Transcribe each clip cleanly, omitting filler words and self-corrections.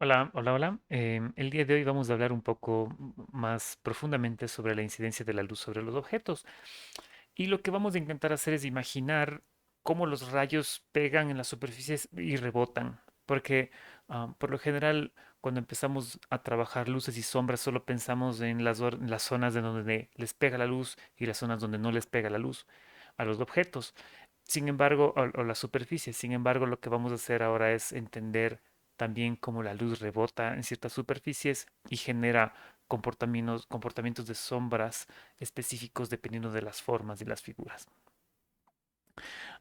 Hola, hola, hola. El día de hoy vamos a hablar un poco más profundamente sobre la incidencia de la luz sobre los objetos. Y lo que vamos a intentar hacer es imaginar cómo los rayos pegan en las superficies y rebotan. Porque por lo general, cuando empezamos a trabajar luces y sombras, solo pensamos en en las zonas de donde les pega la luz y las zonas donde no les pega la luz a los objetos. Sin embargo, o la superficie. Sin embargo, lo que vamos a hacer ahora es entender también cómo la luz rebota en ciertas superficies y genera comportamientos de sombras específicos dependiendo de las formas y las figuras.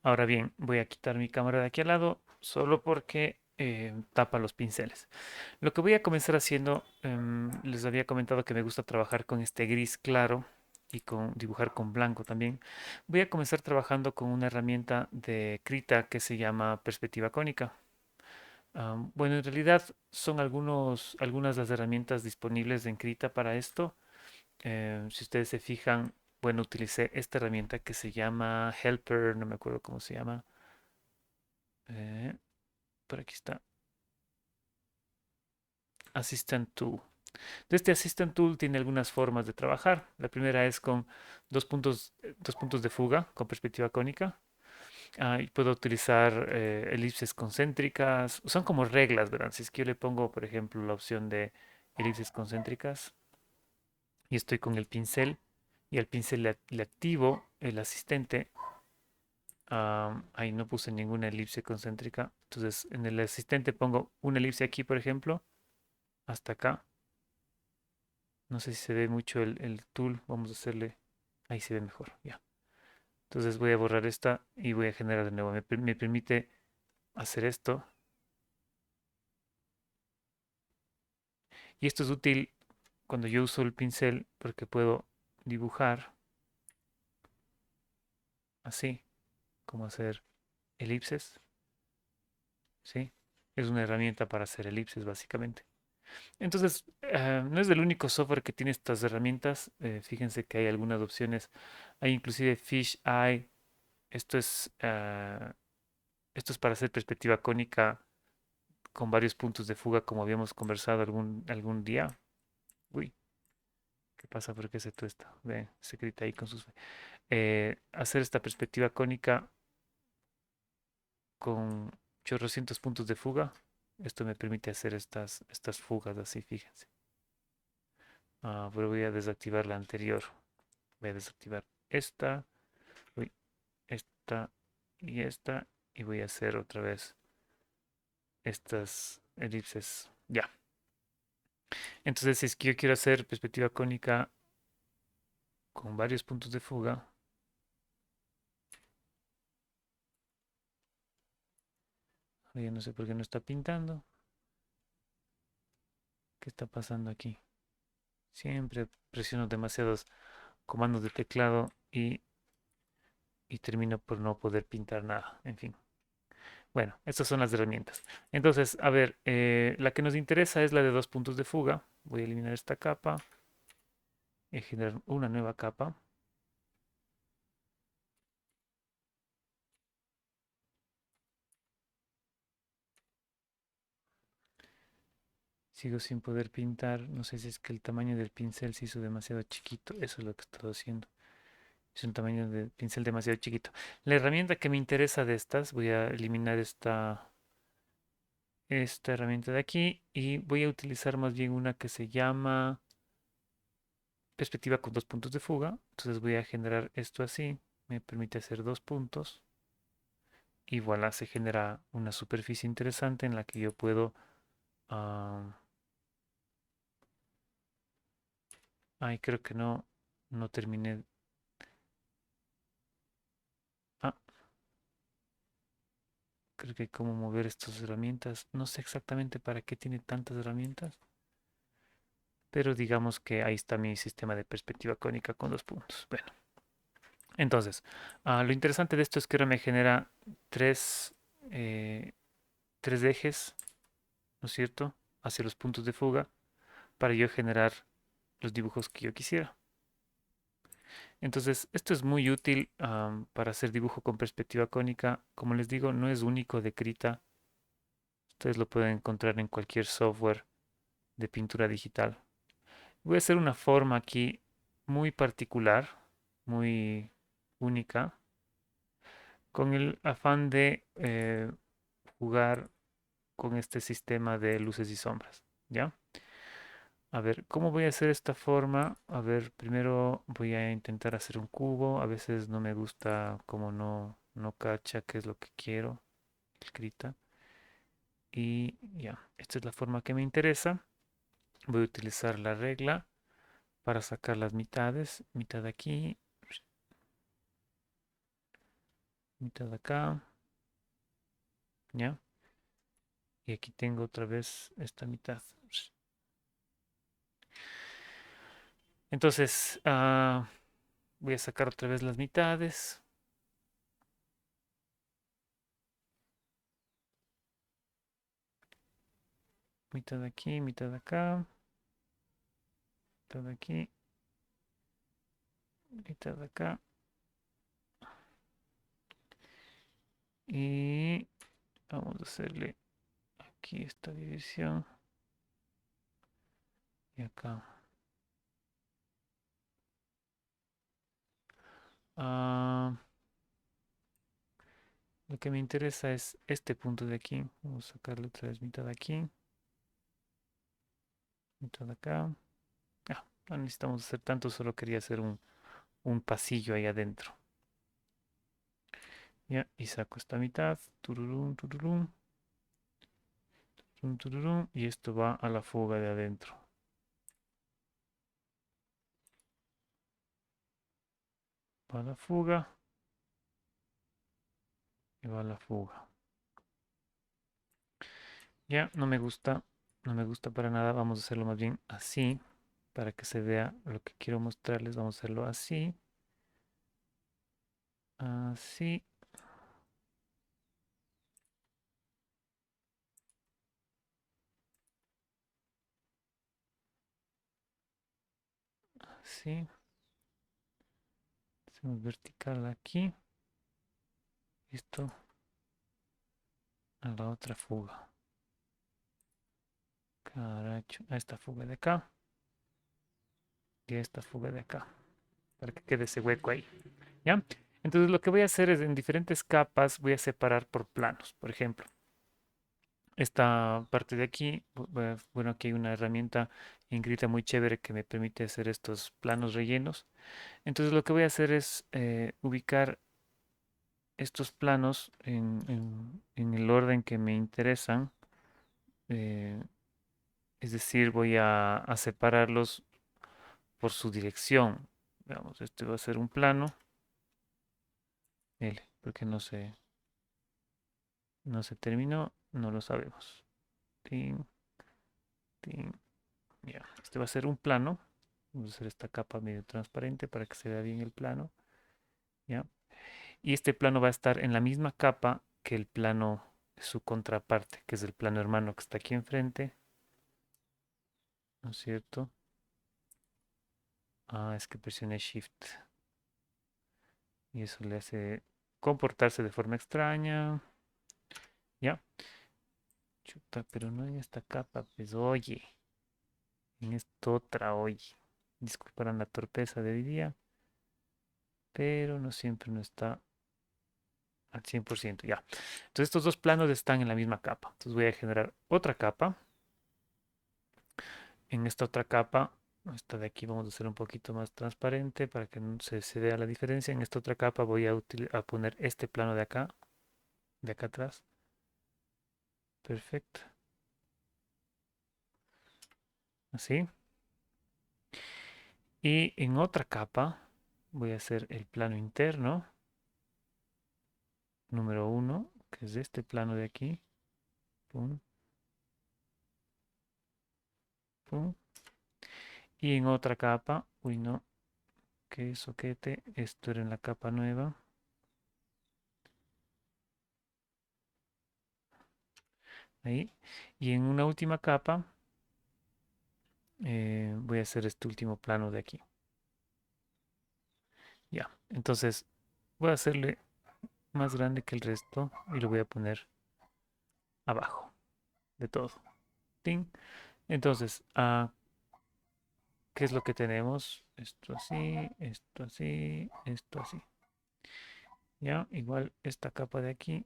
Ahora bien, voy a quitar mi cámara de aquí al lado solo porque tapa los pinceles. Lo que voy a comenzar haciendo, les había comentado que me gusta trabajar con este gris claro y con dibujar con blanco también. Voy a comenzar trabajando con una herramienta de Krita que se llama perspectiva cónica. Bueno, en realidad son algunas de las herramientas disponibles en Krita para esto. Si ustedes se fijan, bueno, utilicé esta herramienta que se llama Helper, no me acuerdo cómo se llama. eh, por aquí está, Assistant Tool. Este Assistant Tool tiene algunas formas de trabajar. La primera es con dos puntos de fuga con perspectiva cónica. Y puedo utilizar elipses concéntricas. Son como reglas, ¿verdad? Si es que yo le pongo, por ejemplo, la opción de elipses concéntricas y estoy con el pincel y al pincel le activo el asistente. Ahí no puse ninguna elipse concéntrica. Entonces en el asistente pongo una elipse aquí, por ejemplo, hasta acá. No sé si se ve mucho el tool. Vamos a hacerle. Ahí se ve mejor. Ya. Entonces voy a borrar esta y voy a generar de nuevo. Me permite hacer esto. Y esto es útil cuando yo uso el pincel porque puedo dibujar así, como hacer elipses. ¿Sí? Es una herramienta para hacer elipses básicamente. Entonces, no es el único software que tiene estas herramientas. Fíjense que hay algunas opciones. Hay inclusive Fish Eye. Esto es, ah, esto es para hacer perspectiva cónica con varios puntos de fuga, como habíamos conversado algún día. Uy, ¿qué pasa? ¿Por qué se tuesta? Ve, se grita ahí con sus... hacer esta perspectiva cónica con chorrocientos puntos de fuga. Esto me permite hacer estas fugas así, fíjense. Pero voy a desactivar la anterior. Voy a desactivar esta, uy, esta y esta. Y voy a hacer otra vez estas elipses. Ya. Entonces, si es que yo quiero hacer perspectiva cónica con varios puntos de fuga, yo no sé por qué no está pintando. ¿Qué está pasando aquí? Siempre presiono demasiados comandos de teclado y termino por no poder pintar nada. En fin. Bueno, estas son las herramientas. Entonces, a ver, la que nos interesa es la de dos puntos de fuga. Voy a eliminar esta capa y generar una nueva capa. Sigo sin poder pintar. No sé si es que el tamaño del pincel se hizo demasiado chiquito. Eso es lo que he estado haciendo. Es un tamaño de pincel demasiado chiquito. La herramienta que me interesa de estas, voy a eliminar esta herramienta de aquí y voy a utilizar más bien una que se llama perspectiva con dos puntos de fuga. Entonces voy a generar esto así. Me permite hacer dos puntos. Y voilà, se genera una superficie interesante en la que yo puedo... ah, ay, creo que no terminé. Ah, creo que hay cómo mover estas herramientas. No sé exactamente para qué tiene tantas herramientas, pero digamos que ahí está mi sistema de perspectiva cónica con dos puntos. Bueno, entonces, lo interesante de esto es que ahora me genera tres, eh, tres ejes, ¿no es cierto?, hacia los puntos de fuga para yo generar los dibujos que yo quisiera. Entonces, esto es muy útil para hacer dibujo con perspectiva cónica. Como les digo, no es único de Krita. Ustedes lo pueden encontrar en cualquier software de pintura digital. Voy a hacer una forma aquí muy particular, muy única, con el afán de jugar con este sistema de luces y sombras, ¿ya? A ver, ¿cómo voy a hacer esta forma? A ver, primero voy a intentar hacer un cubo. A veces no me gusta como no cacha qué es lo que quiero, escrita. Y ya, esta es la forma que me interesa. Voy a utilizar la regla para sacar las mitades. Mitad aquí, mitad acá, ¿ya? Y aquí tengo otra vez esta mitad. Entonces, voy a sacar otra vez las mitades. Mitad aquí, mitad acá, mitad aquí, mitad acá. Y vamos a hacerle aquí esta división. Y acá. Ah, lo que me interesa es este punto de aquí. Vamos a sacarle otra vez mitad aquí, mitad acá. No necesitamos hacer tanto, solo quería hacer un pasillo ahí adentro. Ya, y saco esta mitad. Tururum, tururum, tururum, tururum, y esto va a la fuga de adentro. Va a la fuga y va a la fuga. Ya, no me gusta, no me gusta para nada. Vamos a hacerlo más bien así para que se vea lo que quiero mostrarles. Vamos a hacerlo así, así, así. Hacemos vertical aquí. Esto a la otra fuga. Caracho, a esta fuga de acá y a esta fuga de acá, para que quede ese hueco ahí. ¿Ya? Entonces lo que voy a hacer es en diferentes capas voy a separar por planos. Por ejemplo, esta parte de aquí, bueno, aquí hay una herramienta inscrita muy chévere que me permite hacer estos planos rellenos. Entonces lo que voy a hacer es ubicar estos planos en el orden que me interesan. eh, es decir, voy a separarlos por su dirección. Veamos, este va a ser un plano L, porque no se terminó, no lo sabemos. Tin, tin, ya. Este va a ser un plano. Vamos a hacer esta capa medio transparente para que se vea bien el plano. ¿Ya? Y este plano va a estar en la misma capa que el plano de su contraparte, que es el plano hermano que está aquí enfrente. ¿No es cierto? Es que presioné Shift y eso le hace comportarse de forma extraña. ¿Ya? Chuta, pero no en esta capa, pues oye, en esta otra, oye. Disculparán la torpeza de hoy día, pero no siempre no está al 100%, ya. Entonces estos dos planos están en la misma capa. Entonces voy a generar otra capa. En esta otra capa, esta de aquí vamos a hacer un poquito más transparente para que no se vea la diferencia. En esta otra capa voy a poner este plano de acá atrás. Perfecto. Así. Y en otra capa voy a hacer el plano interno, número uno, que es este plano de aquí. Pum, pum. Y en otra capa, uy no, qué soquete, esto era en la capa nueva. Ahí. Y en una última capa voy a hacer este último plano de aquí. Ya, entonces voy a hacerle más grande que el resto y lo voy a poner abajo. de todo. Tin. Entonces, ¿qué es lo que tenemos? Esto así, esto así, esto así. Ya, igual esta capa de aquí.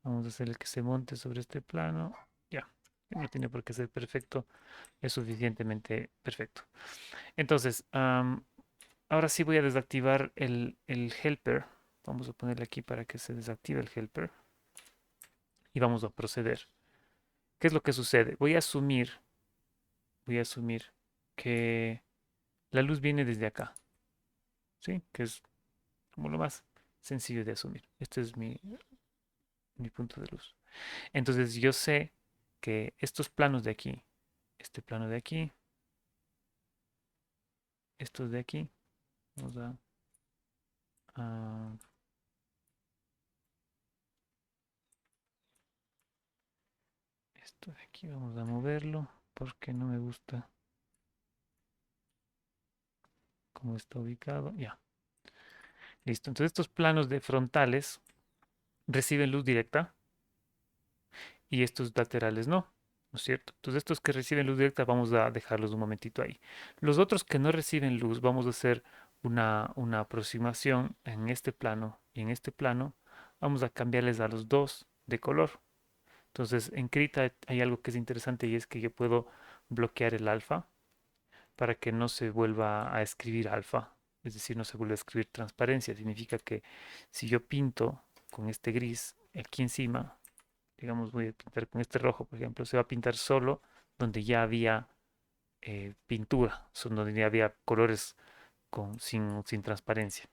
Vamos a hacer el que se monte sobre este plano. Ya, no tiene por qué ser perfecto, es suficientemente perfecto. Entonces, ahora sí voy a desactivar el helper. Vamos a ponerle aquí para que se desactive el helper. Y vamos a proceder. ¿Qué es lo que sucede? Voy a asumir que la luz viene desde acá, ¿sí? Que es como lo más sencillo de asumir. Este es mi punto de luz. Entonces yo sé que estos planos de aquí, este plano de aquí, estos de aquí, vamos a esto de aquí, vamos a moverlo porque no me gusta cómo está ubicado. Ya, listo. Entonces estos planos de frontales reciben luz directa y estos laterales no, ¿no es cierto? Entonces estos que reciben luz directa vamos a dejarlos un momentito ahí. Los otros que no reciben luz vamos a hacer una aproximación en este plano y en este plano vamos a cambiarles a los dos de color. Entonces en Krita hay algo que es interesante y es que yo puedo bloquear el alfa para que no se vuelva a escribir alfa, es decir, no se vuelve a escribir transparencia. Significa que si yo pinto con este gris aquí encima, digamos, voy a pintar con este rojo, por ejemplo, se va a pintar solo donde ya había pintura, son donde ya había colores sin transparencia.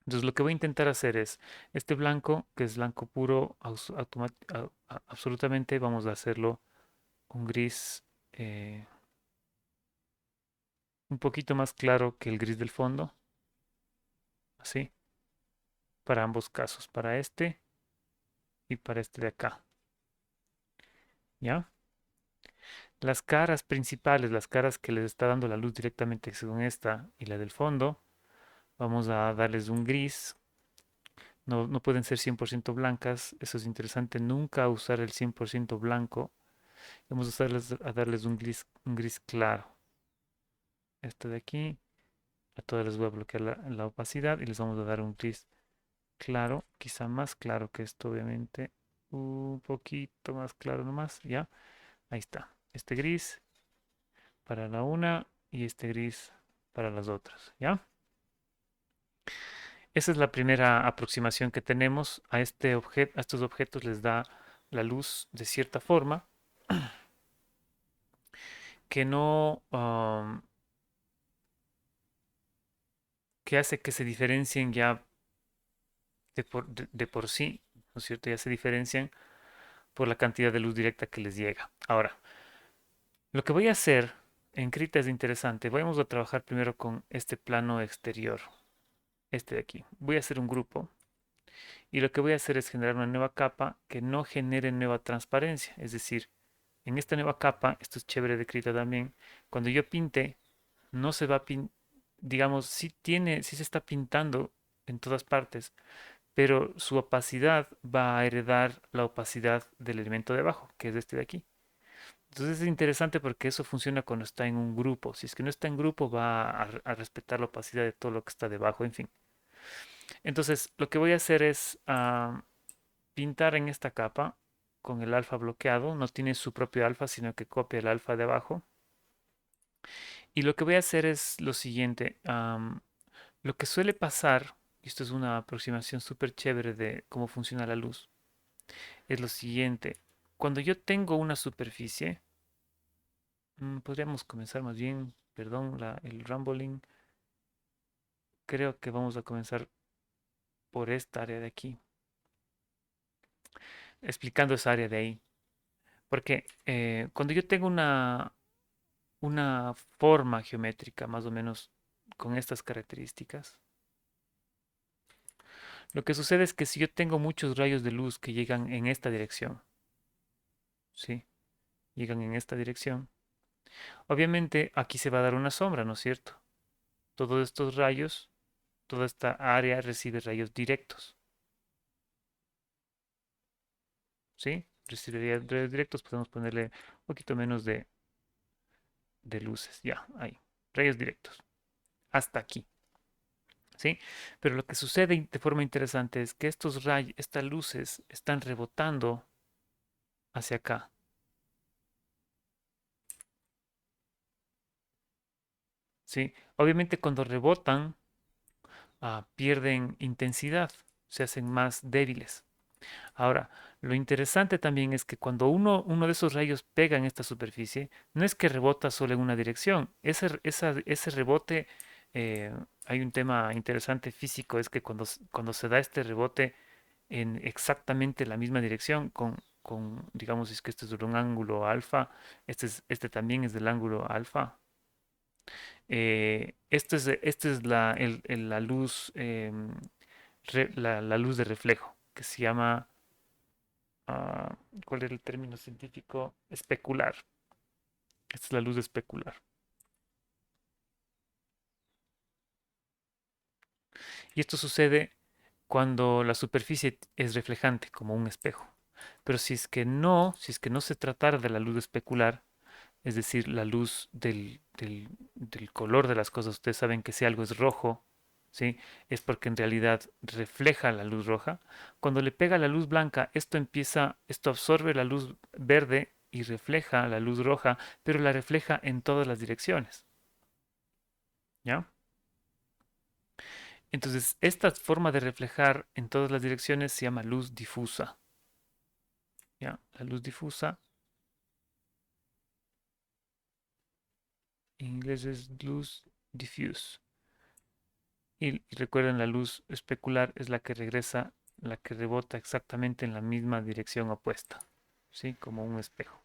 Entonces lo que voy a intentar hacer es, este blanco, que es blanco puro, absolutamente vamos a hacerlo un gris un poquito más claro que el gris del fondo, así, para ambos casos, para este y para este de acá, ¿ya? Las caras principales, las caras que les está dando la luz directamente según esta y la del fondo, vamos a darles un gris. No, no pueden ser 100% blancas, eso es interesante, nunca usar el 100% blanco. Vamos a darles un gris claro. Este de aquí, a todas les voy a bloquear la opacidad y les vamos a dar un gris claro, quizá más claro que esto, obviamente. Un poquito más claro nomás, ¿ya? Ahí está. Este gris para la una y este gris para las otras, ¿ya? Esa es la primera aproximación que tenemos a este objeto, a estos objetos les da la luz de cierta forma que no, que hace que se diferencien ya de por sí, ¿no es cierto? Ya se diferencian por la cantidad de luz directa que les llega. Ahora, lo que voy a hacer en Krita es interesante. Vamos a trabajar primero con este plano exterior, este de aquí. Voy a hacer un grupo y lo que voy a hacer es generar una nueva capa que no genere nueva transparencia. Es decir, en esta nueva capa, esto es chévere de Krita también, cuando yo pinte, no se va a pintar, digamos, sí se está pintando en todas partes, pero su opacidad va a heredar la opacidad del elemento de abajo, que es este de aquí. Entonces es interesante porque eso funciona cuando está en un grupo. Si es que no está en grupo, va a respetar la opacidad de todo lo que está debajo, en fin. Entonces, lo que voy a hacer es pintar en esta capa con el alfa bloqueado. No tiene su propio alfa, sino que copia el alfa de abajo. Y lo que voy a hacer es lo siguiente. Lo que suele pasar, y esto es una aproximación súper chévere de cómo funciona la luz, es lo siguiente. Cuando yo tengo una superficie, podríamos comenzar más bien, perdón, el rambling. Creo que vamos a comenzar por esta área de aquí, explicando esa área de ahí. Porque cuando yo tengo una forma geométrica más o menos con estas características, lo que sucede es que si yo tengo muchos rayos de luz que llegan en esta dirección, ¿sí? Llegan en esta dirección, obviamente aquí se va a dar una sombra, ¿no es cierto? Todos estos rayos, toda esta área recibe rayos directos. ¿sí? Recibiría rayos directos, podemos ponerle un poquito menos de luces, ya, ahí, rayos directos, hasta aquí, ¿sí? Pero lo que sucede de forma interesante es que estos rayos, estas luces están rebotando hacia acá, ¿sí? Obviamente cuando rebotan, pierden intensidad, se hacen más débiles. Ahora, lo interesante también es que cuando uno de esos rayos pega en esta superficie, no es que rebota solo en una dirección. Ese rebote, eh, hay un tema interesante físico, es que cuando se da este rebote en exactamente la misma dirección, digamos, es que este es de un ángulo alfa, este también es del ángulo alfa. Este es la luz, la luz de reflejo, que se llama ah, ¿cuál era el término científico? Especular. Esta es la luz especular. Y esto sucede cuando la superficie es reflejante, como un espejo. Pero si es que no se tratara de la luz especular, es decir, la luz del color de las cosas, ustedes saben que si algo es rojo, ¿sí? Es porque en realidad refleja la luz roja. Cuando le pega la luz blanca, esto absorbe la luz verde y refleja la luz roja, pero la refleja en todas las direcciones, ¿ya? Entonces, esta forma de reflejar en todas las direcciones se llama luz difusa, ¿ya? La luz difusa, en inglés es luz diffuse. Y recuerden, la luz especular es la que regresa, la que rebota exactamente en la misma dirección opuesta, ¿sí? Como un espejo.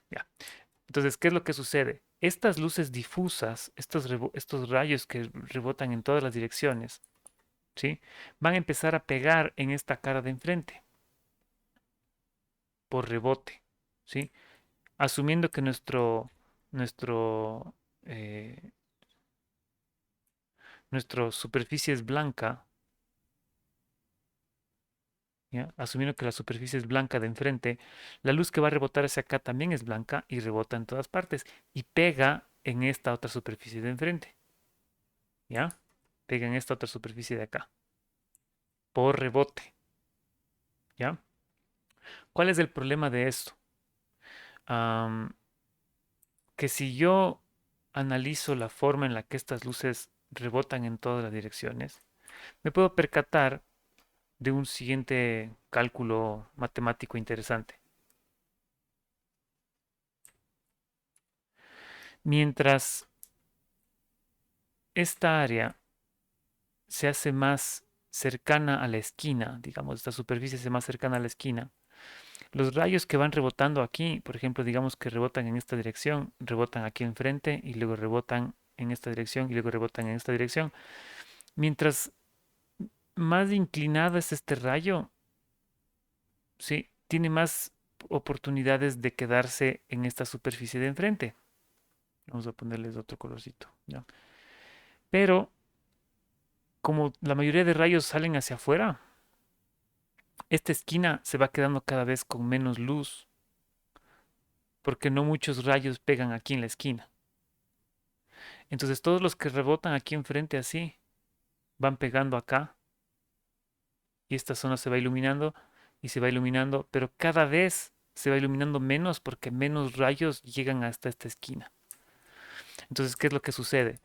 Ya. Entonces, ¿qué es lo que sucede? Estas luces difusas, estos rayos que rebotan en todas las direcciones, ¿sí? Van a empezar a pegar en esta cara de enfrente por rebote, ¿sí? Asumiendo que nuestro, eh, nuestra superficie es blanca, ¿ya? Asumiendo que la superficie es blanca de enfrente, la luz que va a rebotar hacia acá también es blanca y rebota en todas partes y pega en esta otra superficie de enfrente, ¿ya? Pega en esta otra superficie de acá, por rebote, ¿ya? ¿Cuál es el problema de esto? Am, que si yo analizo la forma en la que estas luces rebotan en todas las direcciones, me puedo percatar de un siguiente cálculo matemático interesante. Mientras esta área se hace más cercana a la esquina, digamos, esta superficie se hace más cercana a la esquina, los rayos que van rebotando aquí, por ejemplo, digamos que rebotan en esta dirección, rebotan aquí enfrente y luego rebotan en esta dirección y luego rebotan en esta dirección. Mientras más inclinado es este rayo, sí, tiene más oportunidades de quedarse en esta superficie de enfrente. Vamos a ponerles otro colorcito, ¿ya? Pero como la mayoría de rayos salen hacia afuera, esta esquina se va quedando cada vez con menos luz, porque no muchos rayos pegan aquí en la esquina. Entonces todos los que rebotan aquí enfrente así, van pegando acá y esta zona se va iluminando y se va iluminando, pero cada vez se va iluminando menos porque menos rayos llegan hasta esta esquina. Entonces, ¿qué es lo que sucede?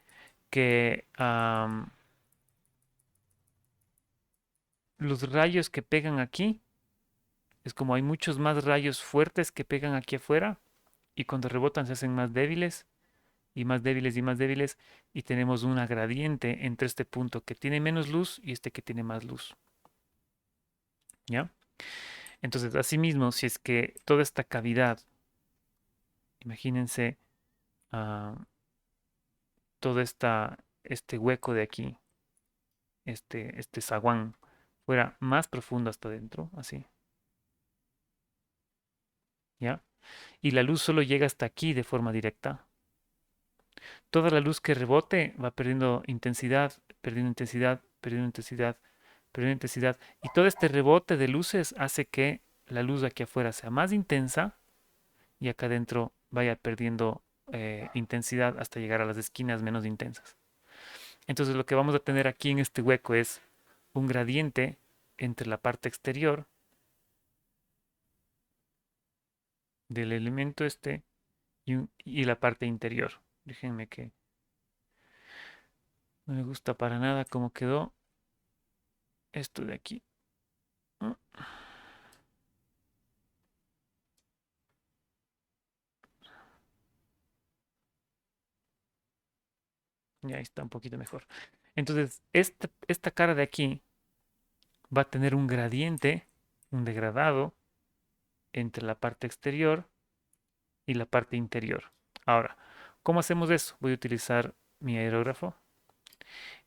Que los rayos que pegan aquí, es como hay muchos más rayos fuertes que pegan aquí afuera y cuando rebotan se hacen más débiles y más débiles y más débiles y tenemos una gradiente entre este punto que tiene menos luz y este que tiene más luz. ¿Ya? Entonces, asimismo, si es que toda esta cavidad, imagínense ah, todo este hueco de aquí, este zaguán, fuera más profundo hasta adentro, así, ¿ya? Y la luz solo llega hasta aquí de forma directa. Toda la luz que rebote va perdiendo intensidad, perdiendo intensidad, perdiendo intensidad, perdiendo intensidad. Y todo este rebote de luces hace que la luz aquí afuera sea más intensa y acá adentro vaya perdiendo intensidad hasta llegar a las esquinas menos intensas. Entonces lo que vamos a tener aquí en este hueco es un gradiente entre la parte exterior del elemento este y la parte interior. Déjenme que no me gusta para nada cómo quedó esto de aquí. Mm, Ya está un poquito mejor. Entonces, esta cara de aquí va a tener un gradiente, un degradado entre la parte exterior y la parte interior. Ahora, ¿cómo hacemos eso? Voy a utilizar mi aerógrafo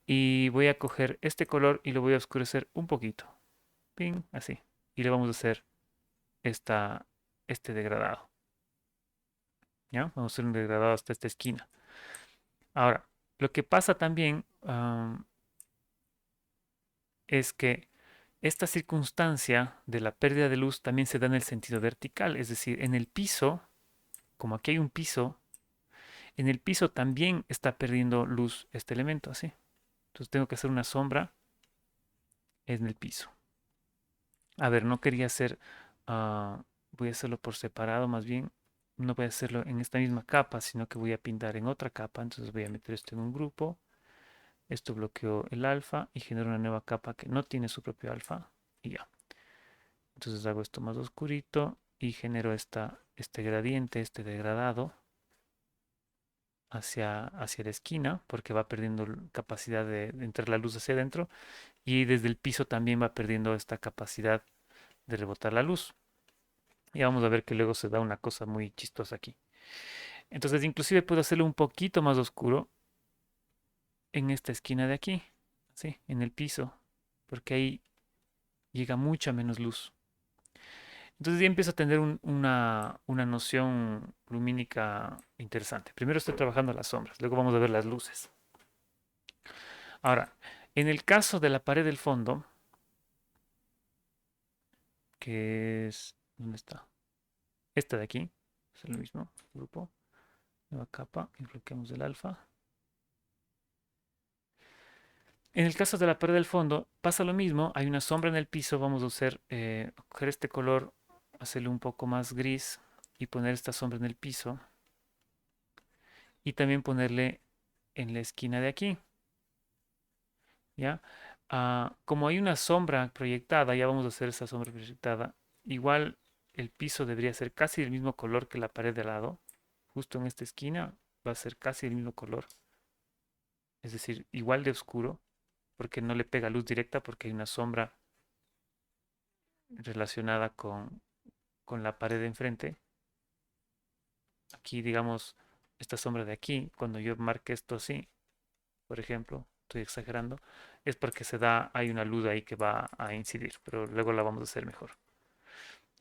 y voy a coger este color y lo voy a oscurecer un poquito. Ping, así. Y le vamos a hacer este degradado. ¿Ya? Vamos a hacer un degradado hasta esta esquina. Ahora, lo que pasa también es que esta circunstancia de la pérdida de luz también se da en el sentido vertical, es decir, en el piso, como aquí hay un piso, en el piso también está perdiendo luz este elemento, así. Entonces tengo que hacer una sombra en el piso. A ver, no quería hacer, voy a hacerlo por separado, más bien, no voy a hacerlo en esta misma capa, sino que voy a pintar en otra capa, entonces voy a meter esto en un grupo, esto bloqueó el alfa y genero una nueva capa que no tiene su propio alfa y ya. Entonces hago esto más oscurito y genero este gradiente, este degradado hacia la esquina porque va perdiendo capacidad de entrar la luz hacia adentro y desde el piso también va perdiendo esta capacidad de rebotar la luz. Y vamos a ver que luego se da una cosa muy chistosa aquí. Entonces inclusive puedo hacerlo un poquito más oscuro en esta esquina de aquí, ¿sí? En el piso, porque ahí llega mucha menos luz. Entonces ya empiezo a tener una noción lumínica interesante. Primero estoy trabajando las sombras, luego vamos a ver las luces. Ahora, en el caso de la pared del fondo, que es, ¿dónde está? Esta de aquí, es lo mismo, grupo, nueva capa, y bloqueamos el alfa. En el caso de la pared del fondo, pasa lo mismo, hay una sombra en el piso, vamos a hacer, coger este color, hacerlo un poco más gris y poner esta sombra en el piso y también ponerle en la esquina de aquí. ¿Ya? Como hay una sombra proyectada, ya vamos a hacer esa sombra proyectada. Igual el piso debería ser casi del mismo color que la pared de lado. Justo en esta esquina va a ser casi el mismo color. Es decir, igual de oscuro, porque no le pega luz directa, porque hay una sombra relacionada con la pared de enfrente. Aquí, digamos, esta sombra de aquí, cuando yo marque esto así, por ejemplo, estoy exagerando, es porque hay una luz ahí que va a incidir, pero luego la vamos a hacer mejor.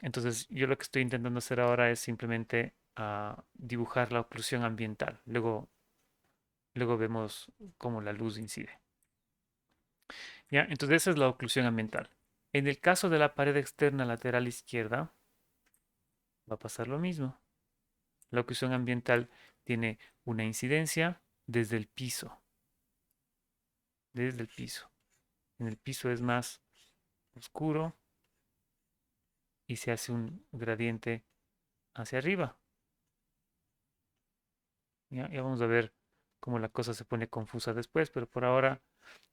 Entonces, yo lo que estoy intentando hacer ahora es simplemente dibujar la oclusión ambiental. Luego vemos cómo la luz incide. ¿Ya? Entonces, esa es la oclusión ambiental. En el caso de la pared externa lateral izquierda, va a pasar lo mismo. La oclusión ambiental tiene una incidencia desde el piso. Desde el piso. En el piso es más oscuro y se hace un gradiente hacia arriba. Ya vamos a ver cómo la cosa se pone confusa después, pero por ahora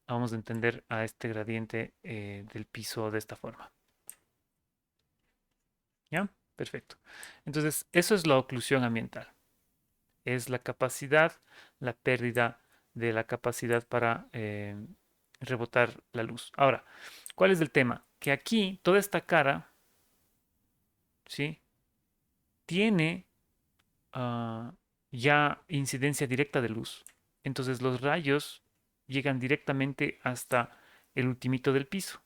vamos a entender a este gradiente del piso de esta forma. ¿Ya? Perfecto. Entonces, eso es la oclusión ambiental. Es la capacidad, la pérdida de la capacidad para rebotar la luz. Ahora, ¿cuál es el tema? Que aquí toda esta cara, ¿sí? Tiene ah, ya incidencia directa de luz. Entonces los rayos llegan directamente hasta el ultimito del piso.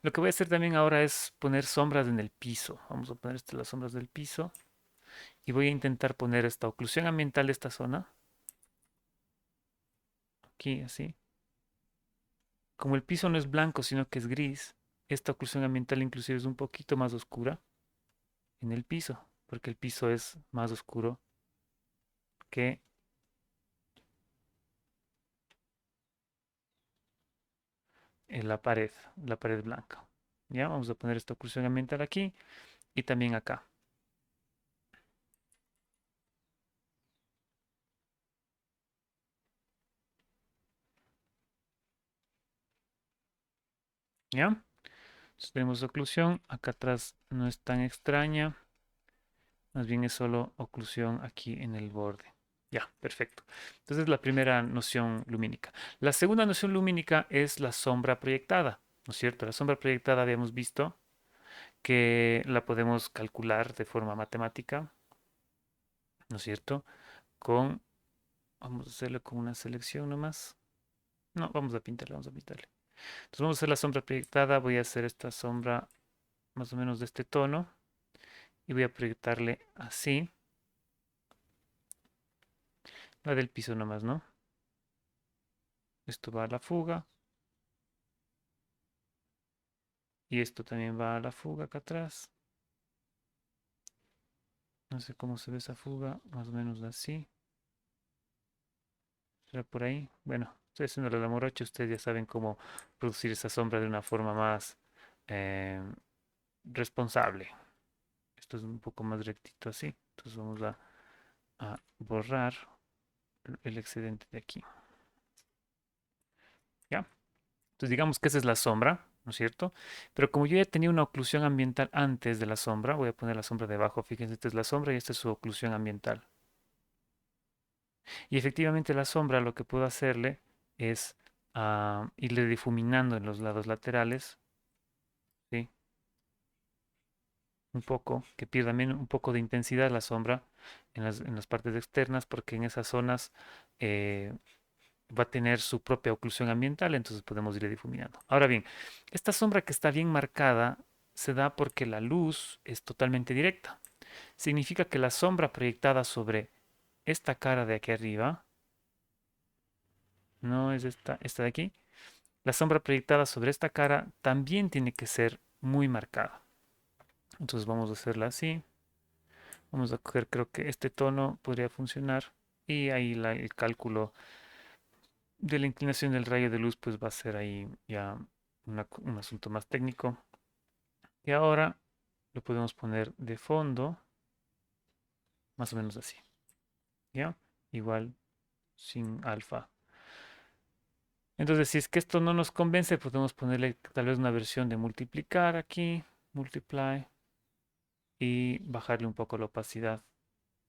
Lo que voy a hacer también ahora es poner sombras en el piso. Vamos a poner las sombras del piso y voy a intentar poner esta oclusión ambiental de esta zona. Aquí, así. Como el piso no es blanco, sino que es gris, esta oclusión ambiental inclusive es un poquito más oscura en el piso, porque el piso es más oscuro que en la pared blanca. Ya, vamos a poner esta oclusión ambiental aquí y también acá. ¿Ya? Entonces tenemos oclusión, acá atrás no es tan extraña, más bien es solo oclusión aquí en el borde. Ya, perfecto. Entonces la primera noción lumínica. La segunda noción lumínica es la sombra proyectada, ¿no es cierto? La sombra proyectada habíamos visto que la podemos calcular de forma matemática, ¿no es cierto? Con, vamos a hacerlo con una selección nomás. No, vamos a pintarle, vamos a pintarle. Entonces vamos a hacer la sombra proyectada, voy a hacer esta sombra más o menos de este tono y voy a proyectarle así, la del piso nomás, ¿no? Esto va a la fuga y esto también va a la fuga acá atrás. No sé cómo se ve esa fuga, más o menos así. ¿Será por ahí? Bueno, estoy haciendo la morocha, ustedes ya saben cómo producir esa sombra de una forma más eh, responsable. Esto es un poco más rectito así. Entonces vamos a borrar el excedente de aquí. ¿Ya? Entonces digamos que esa es la sombra, ¿no es cierto? Pero como yo ya tenía una oclusión ambiental antes de la sombra, voy a poner la sombra debajo. Fíjense, esta es la sombra y esta es su oclusión ambiental. Y efectivamente la sombra lo que puedo hacerle es irle difuminando en los lados laterales, ¿sí? Un poco, que pierda un poco de intensidad la sombra en las partes externas, porque en esas zonas eh, va a tener su propia oclusión ambiental, entonces podemos irle difuminando. Ahora bien, esta sombra que está bien marcada se da porque la luz es totalmente directa. Significa que la sombra proyectada sobre esta cara de aquí arriba, no es esta de aquí, la sombra proyectada sobre esta cara también tiene que ser muy marcada. Entonces vamos a hacerla así. Vamos a coger, creo que este tono podría funcionar. Y ahí el cálculo de la inclinación del rayo de luz pues va a ser ahí ya un asunto más técnico. Y ahora lo podemos poner de fondo, más o menos así. ¿Ya? Igual sin alfa. Entonces, si es que esto no nos convence, podemos ponerle tal vez una versión de multiplicar aquí, multiply, y bajarle un poco la opacidad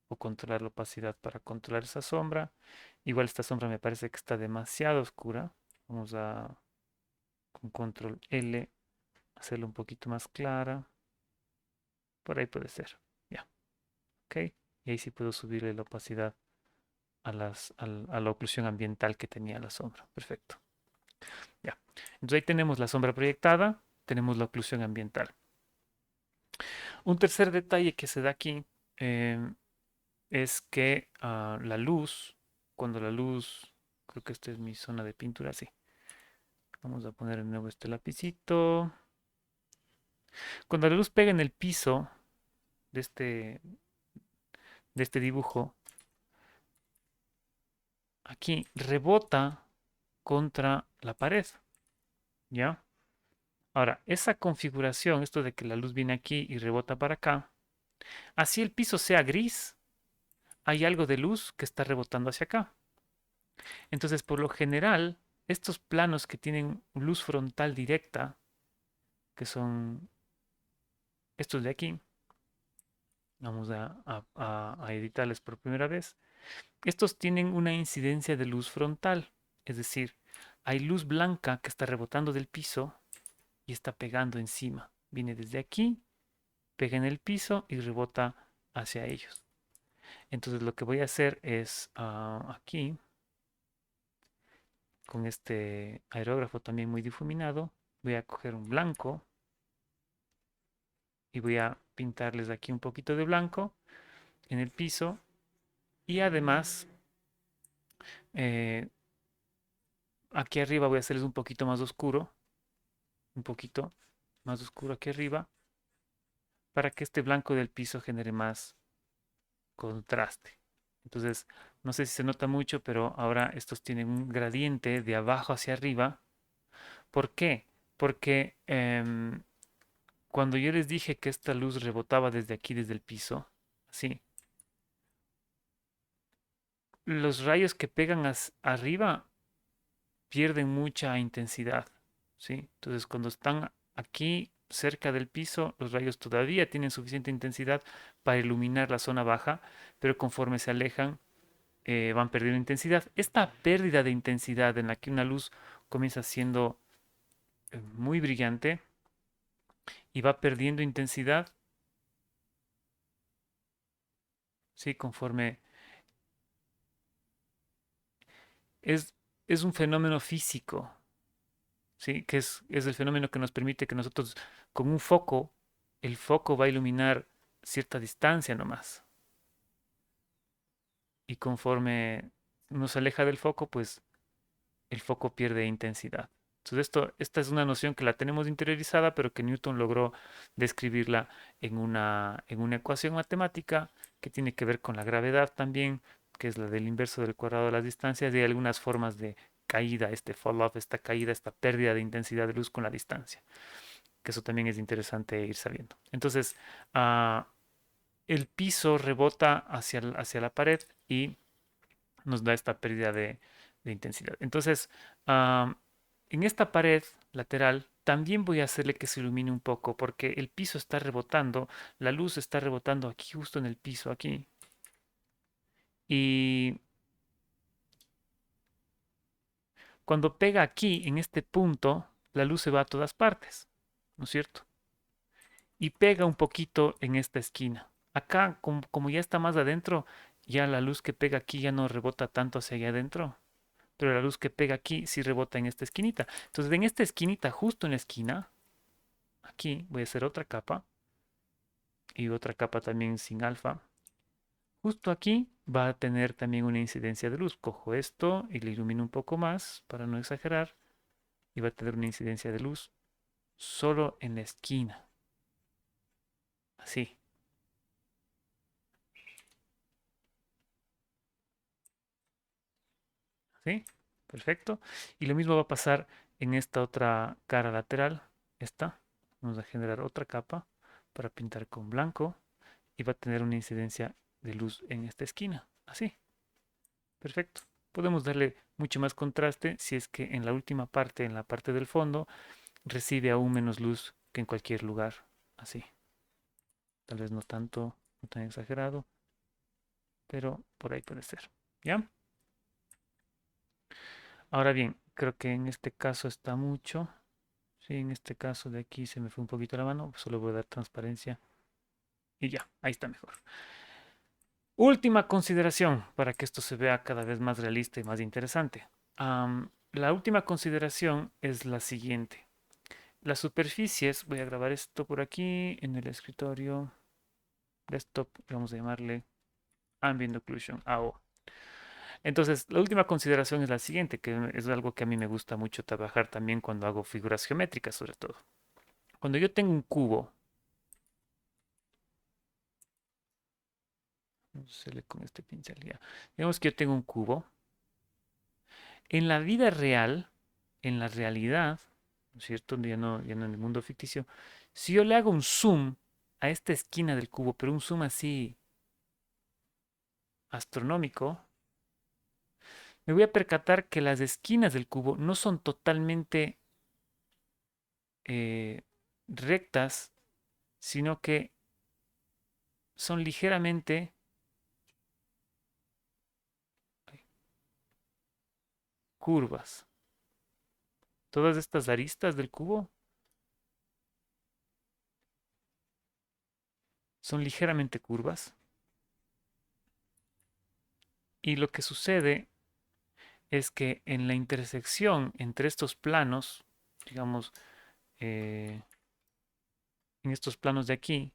o controlar la opacidad para controlar esa sombra. Igual esta sombra me parece que está demasiado oscura. Vamos a con control L hacerla un poquito más clara. Por ahí puede ser. Ya, ok. Y ahí sí puedo subirle la opacidad a la oclusión ambiental que tenía la sombra. Perfecto. Ya. Entonces ahí tenemos la sombra proyectada, tenemos la oclusión ambiental. Un tercer detalle que se da aquí em, es que la luz, cuando la luz, creo que esta es mi zona de pintura, sí. Vamos a poner de nuevo este lapicito. Cuando la luz pega en el piso de de este dibujo, aquí rebota contra la pared, ¿ya? Ahora, esa configuración, esto de que la luz viene aquí y rebota para acá, así el piso sea gris, hay algo de luz que está rebotando hacia acá. Entonces, por lo general, estos planos que tienen luz frontal directa, que son estos de aquí, vamos a editarles por primera vez, estos tienen una incidencia de luz frontal, es decir, hay luz blanca que está rebotando del piso y está pegando encima. Viene desde aquí, pega en el piso y rebota hacia ellos. Entonces lo que voy a hacer es aquí, con este aerógrafo también muy difuminado, voy a coger un blanco y voy a pintarles aquí un poquito de blanco en el piso y además eh, aquí arriba voy a hacerles un poquito más oscuro, un poquito, más oscuro aquí arriba, para que este blanco del piso genere más contraste. Entonces, no sé si se nota mucho, pero ahora estos tienen un gradiente de abajo hacia arriba. ¿Por qué? Porque cuando yo les dije que esta luz rebotaba desde aquí, desde el piso, así, los rayos que pegan arriba pierden mucha intensidad, ¿sí? Entonces, cuando están aquí cerca del piso, los rayos todavía tienen suficiente intensidad para iluminar la zona baja, pero conforme se alejan, van perdiendo intensidad. Esta pérdida de intensidad en la que una luz comienza siendo muy brillante y va perdiendo intensidad, ¿sí? Conforme es, es un fenómeno físico, ¿sí? Que es el fenómeno que nos permite que nosotros con un foco, el foco va a iluminar cierta distancia nomás. Y conforme uno se aleja del foco, pues el foco pierde intensidad. Entonces esta es una noción que la tenemos interiorizada, pero que Newton logró describirla en una ecuación matemática que tiene que ver con la gravedad también, que es la del inverso del cuadrado de las distancias, y hay algunas formas de caída, este fall off, esta caída, esta pérdida de intensidad de luz con la distancia, que eso también es interesante ir sabiendo. Entonces, el piso rebota hacia la pared y nos da esta pérdida de intensidad. Entonces, ah, en esta pared lateral también voy a hacerle que se ilumine un poco porque el piso está rebotando, la luz está rebotando aquí, justo en el piso, aquí. Y cuando pega aquí, en este punto, la luz se va a todas partes, ¿no es cierto? Y pega un poquito en esta esquina. Acá, como ya está más adentro, ya la luz que pega aquí ya no rebota tanto hacia allá adentro, pero la luz que pega aquí sí rebota en esta esquinita. Entonces, en esta esquinita, justo en la esquina, aquí voy a hacer otra capa y otra capa también sin alfa. Justo aquí va a tener también una incidencia de luz. Cojo esto y le ilumino un poco más para no exagerar y va a tener una incidencia de luz solo en la esquina. Así, ¿sí? Perfecto. Y lo mismo va a pasar en esta otra cara lateral. Esta. Vamos a generar otra capa para pintar con blanco y va a tener una incidencia de luz en esta esquina. Así, perfecto. Podemos darle mucho más contraste si es que en la última parte, en la parte del fondo, recibe aún menos luz que en cualquier lugar. Así, tal vez no tanto, no tan exagerado, pero por ahí puede ser. ¿Ya? Ahora bien, creo que en este caso está mucho. Sí, en este caso de aquí se me fue un poquito la mano, solo voy a dar transparencia y ya, ahí está mejor. Última consideración para que esto se vea cada vez más realista y más interesante. La última consideración es la siguiente. Las superficies, voy a grabar esto por aquí en el escritorio desktop, vamos a llamarle Ambient Occlusion, AO. Entonces, la última consideración es la siguiente, que es algo que a mí me gusta mucho trabajar también cuando hago figuras geométricas, sobre todo. Cuando yo tengo un cubo, vamos a hacerle con este pincel ya. Digamos que yo tengo un cubo. En la vida real, en la realidad, ¿no es cierto? Ya no en el mundo ficticio, si yo le hago un zoom a esta esquina del cubo, pero un zoom así astronómico, me voy a percatar que las esquinas del cubo no son totalmente eh, rectas, sino que son ligeramente curvas. Todas estas aristas del cubo son ligeramente curvas. Y lo que sucede es que en la intersección entre estos planos, digamos, eh, en estos planos de aquí,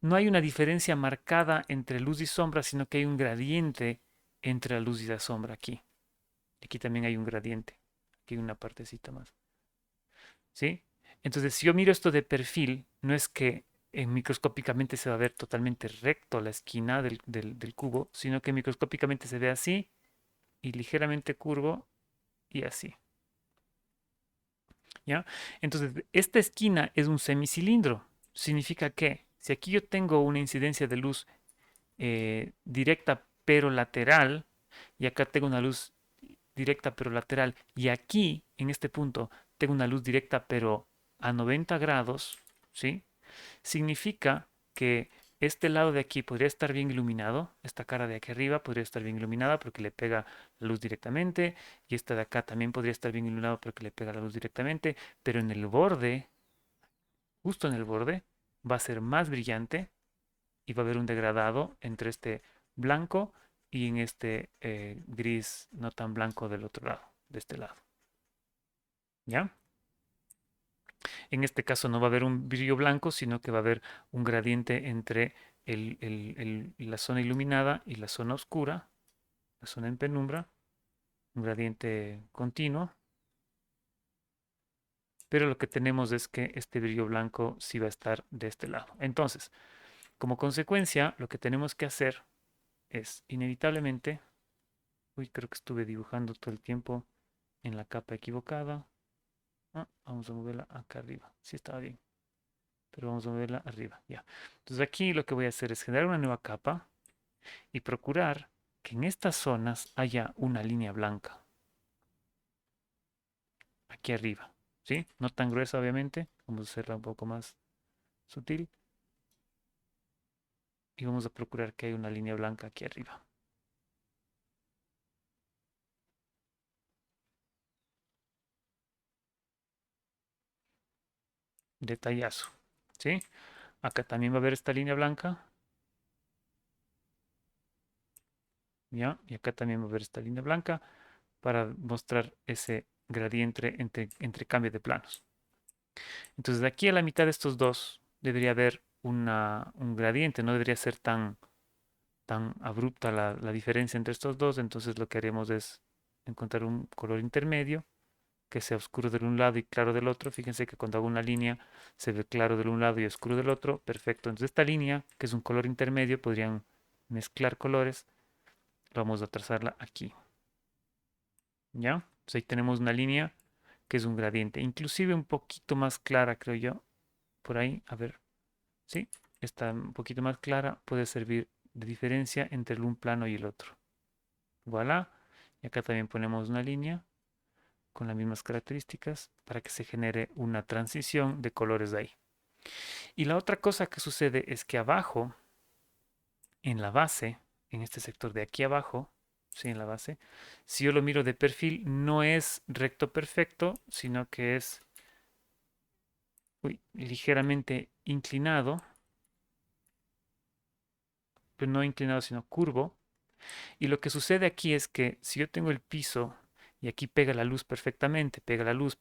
no hay una diferencia marcada entre luz y sombra, sino que hay un gradiente entre la luz y la sombra aquí. Aquí también hay un gradiente. Aquí hay una partecita más. ¿Sí? Entonces, si yo miro esto de perfil, no es que microscópicamente se va a ver totalmente recto la esquina del cubo, sino que microscópicamente se ve así y ligeramente curvo y así, ¿ya? Entonces, esta esquina es un semicilindro. Significa que si aquí yo tengo una incidencia de luz directa pero lateral, y acá tengo una luz directa pero lateral, y aquí, en este punto, tengo una luz directa pero a 90 grados, ¿sí? Significa que este lado de aquí podría estar bien iluminado, esta cara de aquí arriba podría estar bien iluminada porque le pega la luz directamente, y esta de acá también podría estar bien iluminado porque le pega la luz directamente, pero en el borde, justo en el borde, va a ser más brillante y va a haber un degradado entre este blanco y en este gris no tan blanco del otro lado, de este lado. ¿Ya? En este caso no va a haber un brillo blanco, sino que va a haber un gradiente entre la zona iluminada y la zona oscura, la zona en penumbra, un gradiente continuo, pero lo que tenemos es que este brillo blanco sí va a estar de este lado. Entonces, como consecuencia, lo que tenemos que hacer es inevitablemente, uy, creo que estuve dibujando todo el tiempo en la capa equivocada. Vamos a moverla acá arriba. Sí estaba bien, pero vamos a moverla arriba. Ya. Entonces aquí lo que voy a hacer es generar una nueva capa y procurar que en estas zonas haya una línea blanca. Aquí arriba. ¿Sí? No tan gruesa, obviamente. Vamos a hacerla un poco más sutil. Y vamos a procurar que haya una línea blanca aquí arriba. Detallazo. ¿Sí? Acá también va a haber esta línea blanca. ¿Ya? Y acá también va a haber esta línea blanca para mostrar ese gradiente entre cambio de planos. Entonces, de aquí a la mitad de estos dos debería haber un gradiente, no debería ser tan abrupta la diferencia entre estos dos. Entonces, lo que haremos es encontrar un color intermedio que sea oscuro de un lado y claro del otro. Fíjense que cuando hago una línea se ve claro de un lado y oscuro del otro. Perfecto. Entonces, esta línea, que es un color intermedio, podrían mezclar colores. Vamos a trazarla aquí. ¿Ya? Entonces, ahí tenemos una línea que es un gradiente, inclusive un poquito más clara, creo yo. Por ahí, a ver. ¿Sí? Está un poquito más clara, puede servir de diferencia entre un plano y el otro. Voilà. Y acá también ponemos una línea con las mismas características para que se genere una transición de colores de ahí. Y la otra cosa que sucede es que abajo, en la base, en este sector de aquí abajo, sí, en la base, si yo lo miro de perfil, no es recto perfecto, sino que es ligeramente inclinado, pero no inclinado, sino curvo. Y lo que sucede aquí es que si yo tengo el piso y aquí pega la luz perfectamente, pega la luz,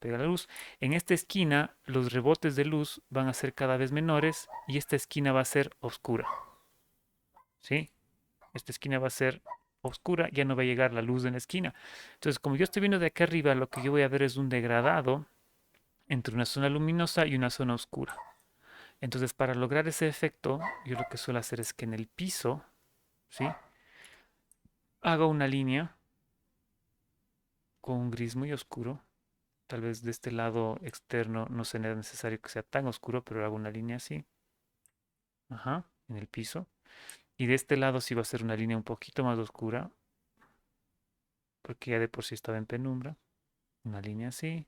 en esta esquina los rebotes de luz van a ser cada vez menores y esta esquina va a ser oscura. ¿Sí? Esta esquina va a ser oscura, ya no va a llegar la luz en la esquina. Entonces, como yo estoy viendo de acá arriba, lo que yo voy a ver es un degradado entre una zona luminosa y una zona oscura. Entonces, para lograr ese efecto, yo lo que suelo hacer es que en el piso, ¿sí? Hago una línea con un gris muy oscuro. Tal vez de este lado externo no sea necesario que sea tan oscuro, pero hago una línea así. Ajá, en el piso. Y de este lado sí va a ser una línea un poquito más oscura, porque ya de por sí estaba en penumbra. Una línea así,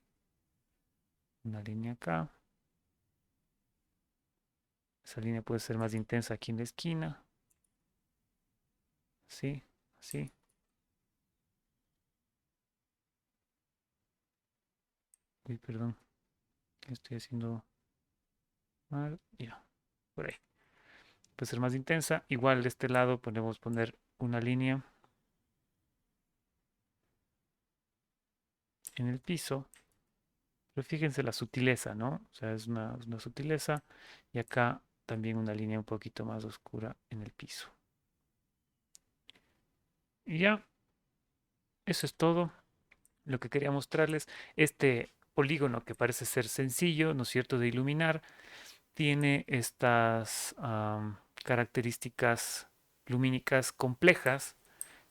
una línea acá. Esa línea puede ser más intensa aquí en la esquina. Sí, así. Uy, perdón, estoy haciendo mal. Ya, por ahí. Puede ser más intensa. Igual de este lado podemos poner una línea en el piso. Pero fíjense la sutileza, ¿no? O sea, es una sutileza. Y acá también una línea un poquito más oscura en el piso. Y ya, eso es todo lo que quería mostrarles. Este polígono que parece ser sencillo, ¿no es cierto?, de iluminar, tiene estas características lumínicas complejas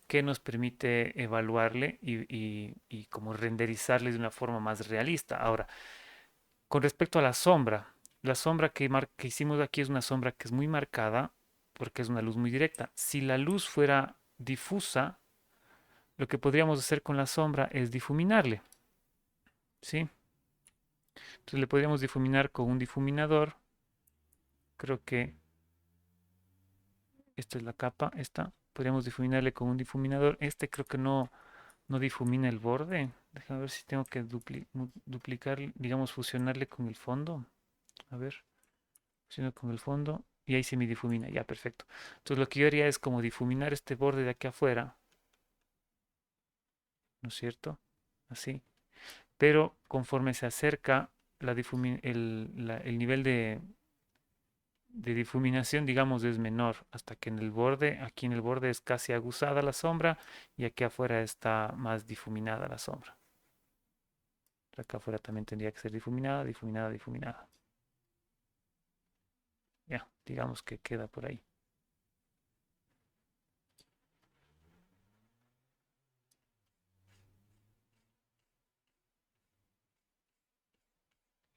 que nos permite evaluarle y como renderizarle de una forma más realista. Ahora, con respecto a la sombra que hicimos aquí es una sombra que es muy marcada porque es una luz muy directa. Si la luz fuera difusa, lo que podríamos hacer con la sombra es difuminarle, ¿sí? Entonces le podríamos difuminar con un difuminador. Creo que esta es la capa, esta. Podríamos difuminarle con un difuminador. Este creo que no difumina el borde. Déjame ver si tengo que duplicar, digamos, fusionarle con el fondo. A ver, fusiono con el fondo y ahí se me difumina. Ya, perfecto. Entonces lo que yo haría es como difuminar este borde de aquí afuera, ¿no es cierto? Así. Pero conforme se acerca el nivel de difuminación, digamos, es menor, hasta que en el borde, aquí en el borde es casi aguzada la sombra y aquí afuera está más difuminada la sombra. Acá afuera también tendría que ser difuminada, difuminada, difuminada. Ya, digamos que queda por ahí.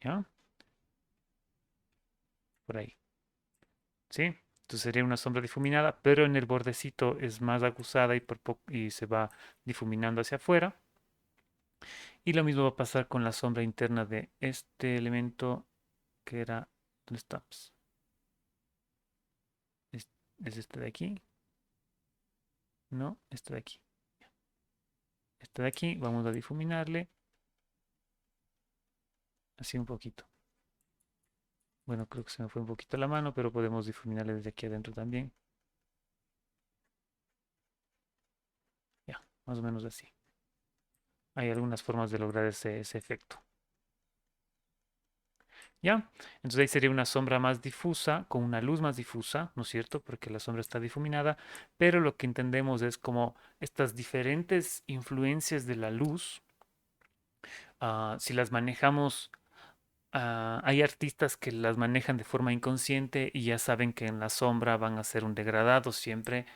¿Ya? Por ahí. ¿Sí? Entonces sería una sombra difuminada, pero en el bordecito es más aguzada y se va difuminando hacia afuera. Y lo mismo va a pasar con la sombra interna de este elemento que era, ¿dónde está? Pues, es, es este de aquí, ¿no? Este de aquí. Este de aquí, vamos a difuminarle así un poquito. Bueno, creo que se me fue un poquito la mano, pero podemos difuminarle desde aquí adentro también. Ya, más o menos así. Hay algunas formas de lograr ese efecto. ¿Ya? Entonces ahí sería una sombra más difusa, con una luz más difusa, ¿no es cierto? Porque la sombra está difuminada, pero lo que entendemos es como estas diferentes influencias de la luz, si las manejamos, hay artistas que las manejan de forma inconsciente y ya saben que en la sombra van a ser un degradado siempre.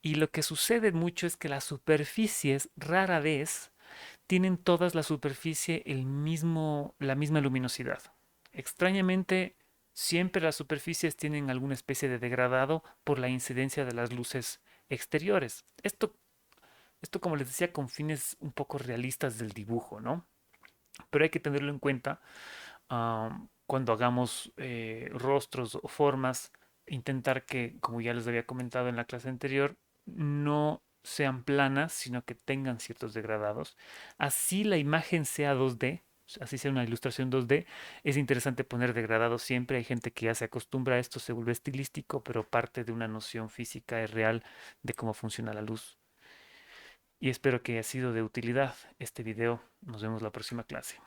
Y lo que sucede mucho es que las superficies rara vez tienen todas la superficie la misma luminosidad. Extrañamente, siempre las superficies tienen alguna especie de degradado por la incidencia de las luces exteriores. Esto como les decía, con fines un poco realistas del dibujo, ¿no? Pero hay que tenerlo en cuenta cuando hagamos rostros o formas, intentar que, como ya les había comentado en la clase anterior, no sean planas, sino que tengan ciertos degradados. Así la imagen sea 2D, así sea una ilustración 2D, es interesante poner degradados siempre. Hay gente que ya se acostumbra a esto, se vuelve estilístico, pero parte de una noción física y real de cómo funciona la luz. Y espero que haya sido de utilidad este video. Nos vemos la próxima clase.